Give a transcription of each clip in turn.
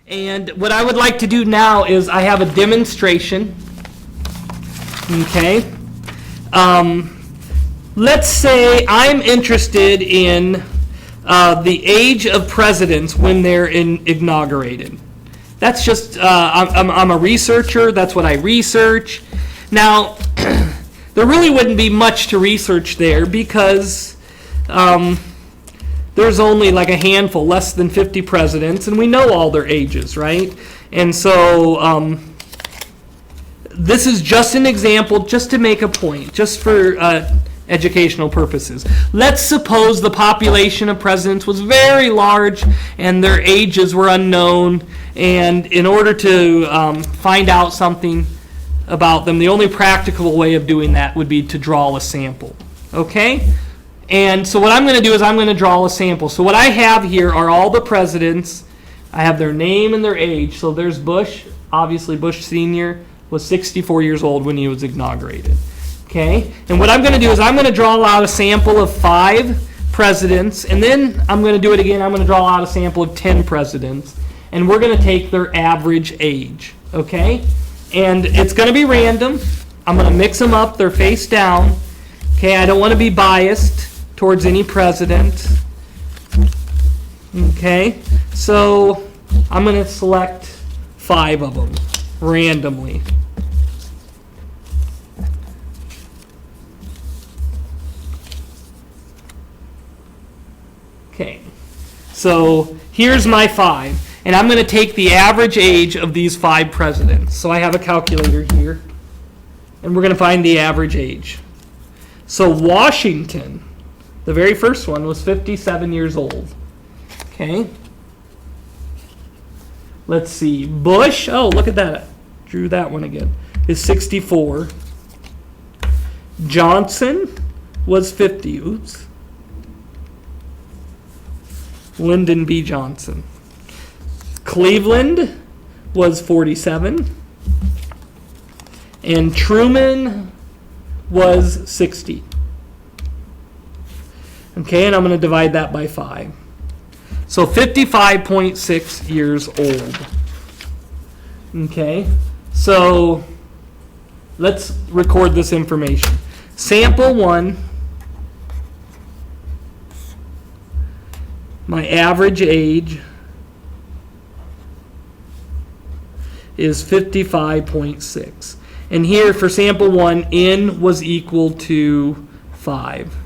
And what I would like to do now is I have a demonstration. Okay. Let's say I'm interested in the age of presidents when they're inaugurated. That's just, I'm a researcher, that's what I research. Now, there really wouldn't be much to research there because there's only like a handful, less than 50 presidents, and we know all their ages, right? And so this is just an example, just to make a point, just for educational purposes. Let's suppose the population of presidents was very large and their ages were unknown, and in order to find out something about them, the only practical way of doing that would be to draw a sample. Okay? And so what I'm going to do is I'm going to draw a sample. So what I have here are all the presidents. I have their name and their age. So there's Bush. Obviously, Bush Sr. was 64 years old when he was inaugurated. Okay? And what I'm going to do is I'm going to draw out a sample of 5 presidents, and then I'm going to do it again. I'm going to draw out a sample of 10 presidents, and we're going to take their average age. Okay? And it's going to be random. I'm going to mix them up. They're face down. Okay? I don't want to be biased towards any president. Okay? So I'm going to select 5 of them randomly. Okay, so here's my 5, and I'm going to take the average age of these 5 presidents. So I have a calculator here, and we're going to find the average age. So Washington, the very first one, was 57 years old. Okay. Let's see. Bush, oh, look at that. Drew that one again. Is 64. Johnson was 50. Oops. Lyndon B. Johnson. Cleveland was 47. And Truman was 60. Okay, and I'm going to divide that by 5. So 55.6 years old. Okay, so let's record this information. Sample 1. My average age is 55.6. And here for sample 1, N was equal to 5.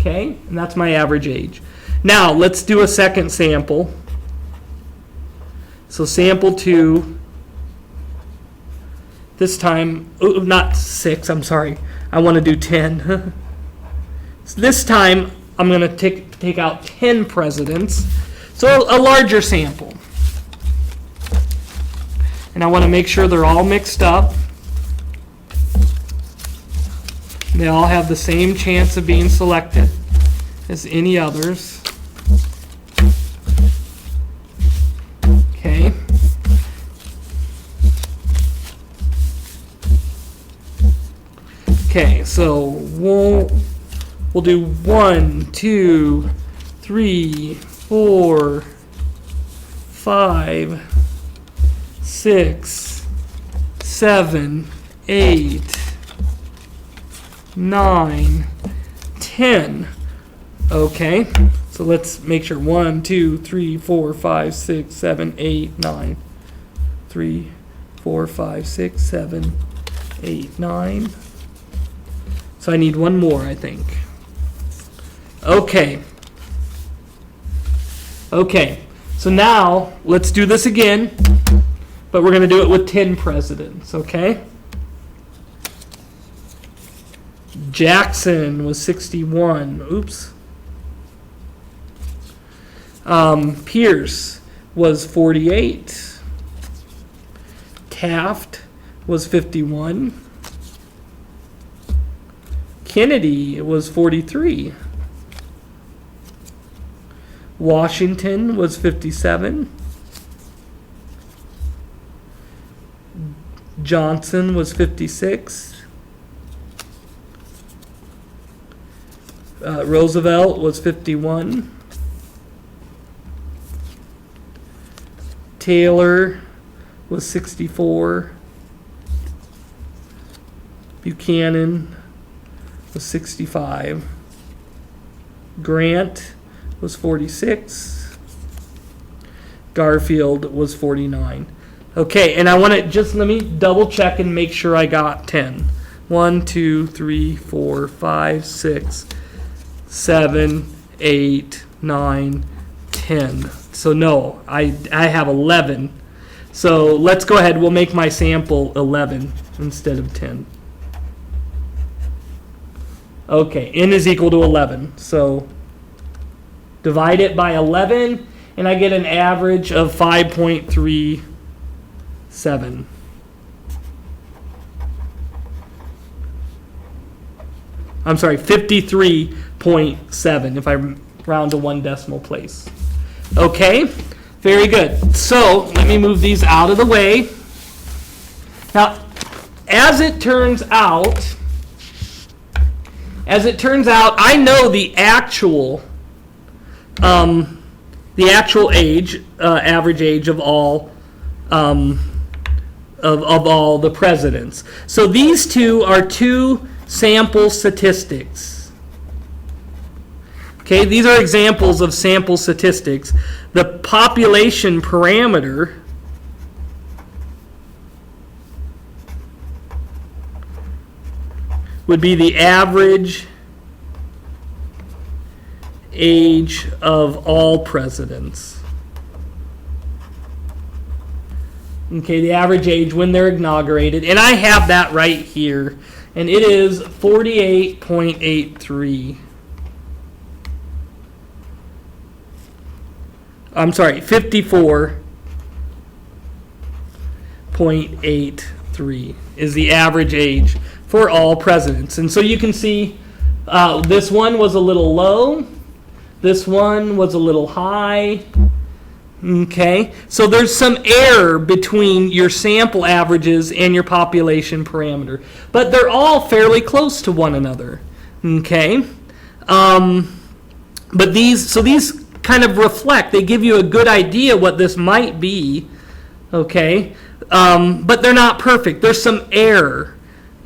Okay, and that's my average age. Now let's do a second sample. So sample 2, this time, not 6, I'm sorry. I want to do 10. So this time I'm going to take out 10 presidents, so a larger sample. And I want to make sure they're all mixed up. They all have the same chance of being selected as any others. Okay. Okay, so we'll do 1, 2, 3, 4, 5, 6, 7, 8, 9, 10. Okay, so let's make sure 1, 2, 3, 4, 5, 6, 7, 8, 9. 3, 4, 5, 6, 7, 8, 9. So I need one more, I think. Okay. Okay, so now let's do this again, but we're going to do it with 10 presidents, okay? Jackson was 61. Oops. Pierce was 48. Taft was 51. Kennedy was 43. Washington was 57. Johnson was 56. Roosevelt was 51. Taylor was 64. Buchanan was 65. Grant was 46. Garfield was 49. Okay, and I want to just let me double check and make sure I got 10. 1, 2, 3, 4, 5, 6, 7, 8, 9, 10. So no, I have 11. So let's go ahead. We'll make my sample 11 instead of 10. Okay, n is equal to 11. So divide it by 11, and I get an average of 5.37. I'm sorry, 53.7 if I round to one decimal place. Okay, very good. So let me move these out of the way. Now, as it turns out, I know the actual age, average age of all of all the presidents. So these two are two sample statistics. Okay, these are examples of sample statistics. The population parameter would be the average age of all presidents. Okay, the average age when they're inaugurated. And I have that right here. And it is 48.83. I'm sorry, 54.83 is the average age for all presidents. And so you can see this one was a little low. This one was a little high. Okay, so there's some error between your sample averages and your population parameter. But they're all fairly close to one another. Okay, but these kind of reflect, they give you a good idea what this might be. Okay, but they're not perfect. There's some error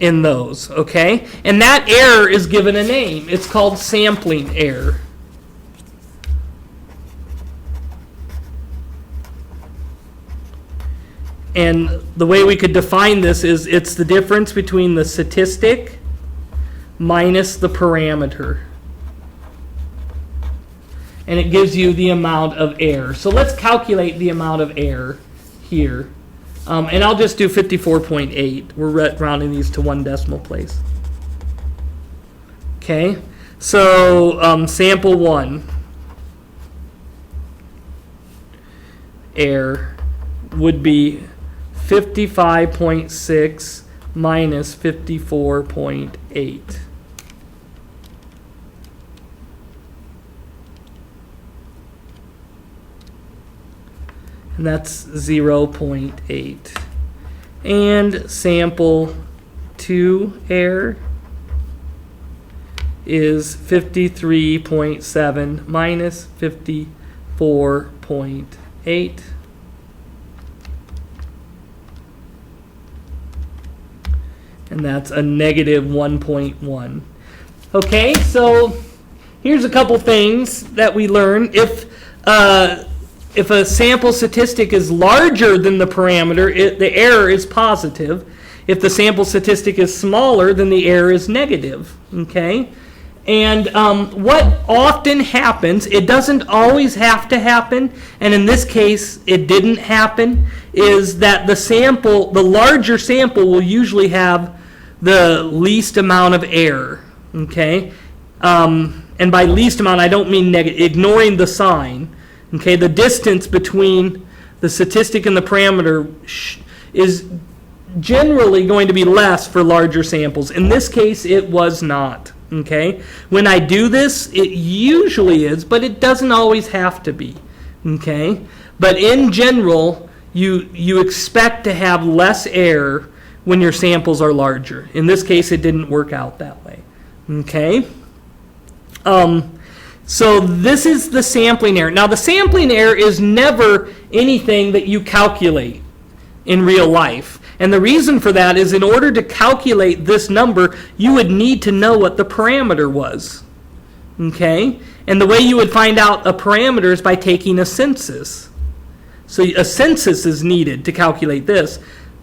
in those. Okay, and that error is given a name. It's called sampling error. And the way we could define this is it's the difference between the statistic minus the parameter. And it gives you the amount of error. So let's calculate the amount of error here. And I'll just do 54.8. We're rounding these to one decimal place. Okay, so sample 1. Error would be 55.6 minus 54.8. And that's 0.8. And sample 2 error is 53.7 minus 54.8. And that's a negative 1.1. Okay, so here's a couple things that we learned. If a sample statistic is larger than the parameter, the error is positive. If the sample statistic is smaller, then the error is negative. Okay, and what often happens, it doesn't always have to happen, and in this case it didn't happen, is that the larger sample will usually have the least amount of error. Okay, and by least amount I don't mean negative, ignoring the sign. Okay, the distance between the statistic and the parameter is generally going to be less for larger samples. In this case, it was not. Okay, when I do this, it usually is, but it doesn't always have to be. Okay, but in general, you expect to have less error when your samples are larger. In this case, it didn't work out that way. Okay. So this is the sampling error. Now the sampling error is never anything that you calculate in real life. And the reason for that is in order to calculate this number, you would need to know what the parameter was. Okay? And the way you would find out a parameter is by taking a census. So a census is needed to calculate this.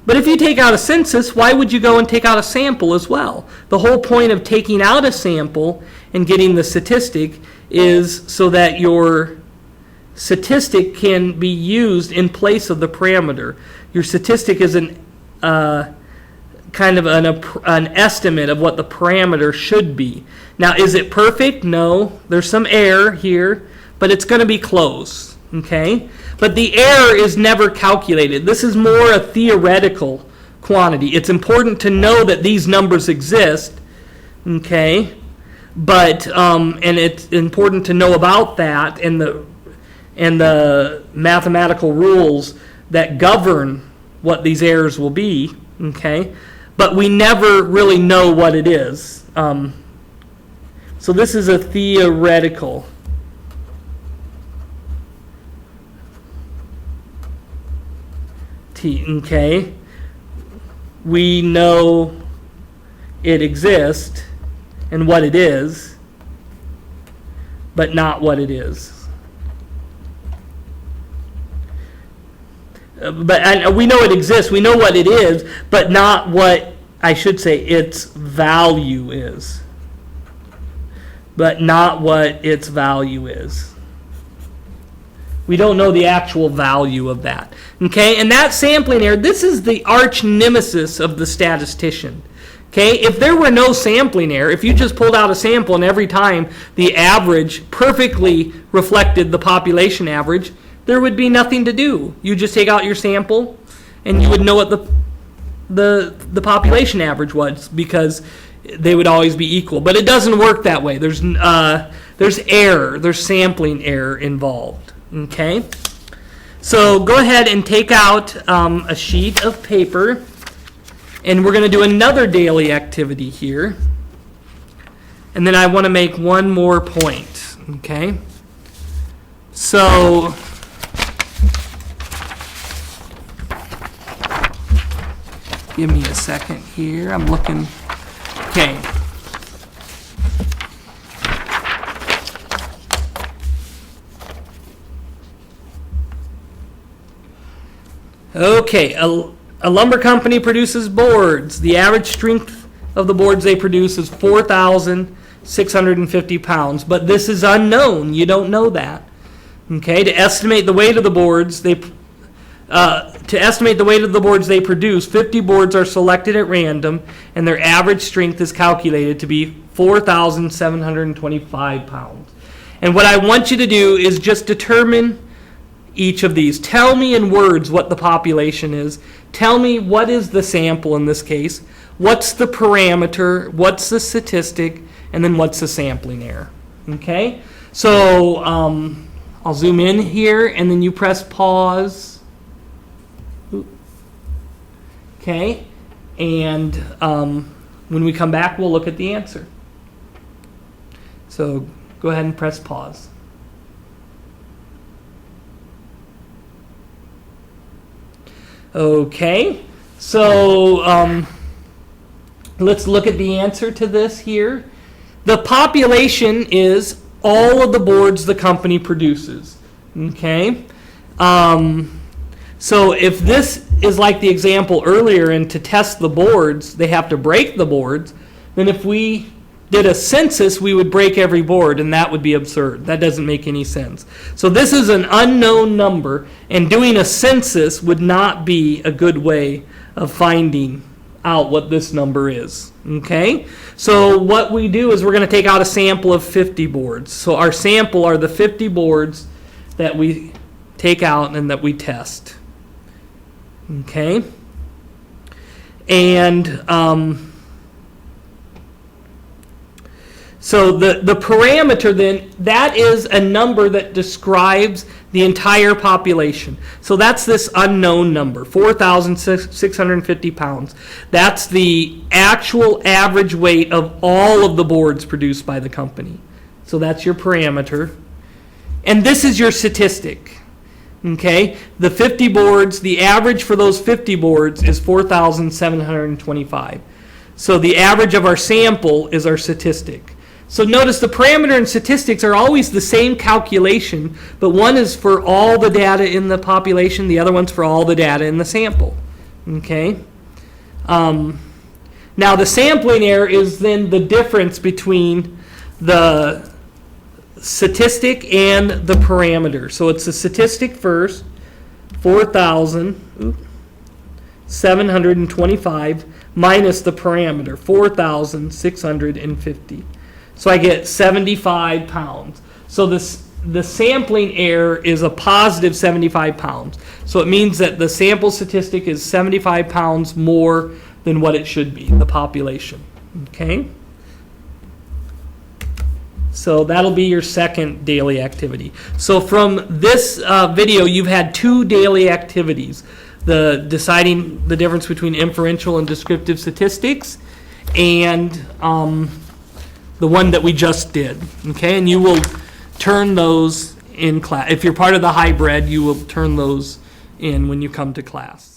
But if you take out a census, why would you go and take out a sample as well? The whole point of taking out a sample and getting the statistic is so that your statistic can be used in place of the parameter. Your statistic is an kind of an estimate of what the parameter should be. Now, is it perfect? No. There's some error here, but it's going to be close. Okay? But the error is never calculated. This is more a theoretical quantity. It's important to know that these numbers exist. Okay? But and it's important to know about that and the mathematical rules that govern what these errors will be. Okay, but we never really know what it is. So this is a theoretical. Okay, we know it exists and what it is, but not what it is. And we know it exists, we know what it is, but not what, I should say, its value is. But not what its value is. We don't know the actual value of that. Okay, and that sampling error, this is the arch nemesis of the statistician. Okay, if there were no sampling error, if you just pulled out a sample and every time the average perfectly reflected the population average, there would be nothing to do. You just take out your sample and you would know what the population average was because they would always be equal. But it doesn't work that way. There's error, there's sampling error involved. Okay, so go ahead and take out a sheet of paper, and we're going to do another daily activity here. And then I want to make one more point. Okay, so give me a second here. I'm looking. Okay. Okay, a lumber company produces boards. The average strength of the boards they produce is 4,650 pounds, but this is unknown. You don't know that. Okay, to estimate the weight of the boards they produce, 50 boards are selected at random, and their average strength is calculated to be 4,725 pounds. And what I want you to do is just determine each of these. Tell me in words what the population is. Tell me what is the sample in this case. What's the parameter? What's the statistic? And then what's the sampling error? Okay? So I'll zoom in here and then you press pause. Okay? And when we come back, we'll look at the answer. So go ahead and press pause. Okay, so let's look at the answer to this here. The population is all of the boards the company produces. Okay, so if this is like the example earlier, and to test the boards, they have to break the boards, then if we did a census, we would break every board, and that would be absurd. That doesn't make any sense. So this is an unknown number, and doing a census would not be a good way of finding out what this number is. Okay? So what we do is we're going to take out a sample of 50 boards. So our sample are the 50 boards that we take out and that we test. Okay? And so the parameter then, that is a number that describes the entire population. So that's this unknown number, 4,650 pounds. That's the actual average weight of all of the boards produced by the company. So that's your parameter. And this is your statistic. Okay? The 50 boards, the average for those 50 boards is 4,725. So the average of our sample is our statistic. So notice the parameter and statistics are always the same calculation, but one is for all the data in the population, the other one's for all the data in the sample. Okay? Now the sampling error is then the difference between the statistic and the parameter. So it's the statistic first, 4,725 minus the parameter, 4,650. So I get 75 pounds. So the sampling error is a positive 75 pounds. So it means that the sample statistic is 75 pounds more than what it should be, the population. Okay? So that'll be your second daily activity. So from this video, you've had 2 daily activities. The deciding the difference between inferential and descriptive statistics, and the one that we just did. Okay, and you will turn those in class. If you're part of the hybrid, you will turn those in when you come to class.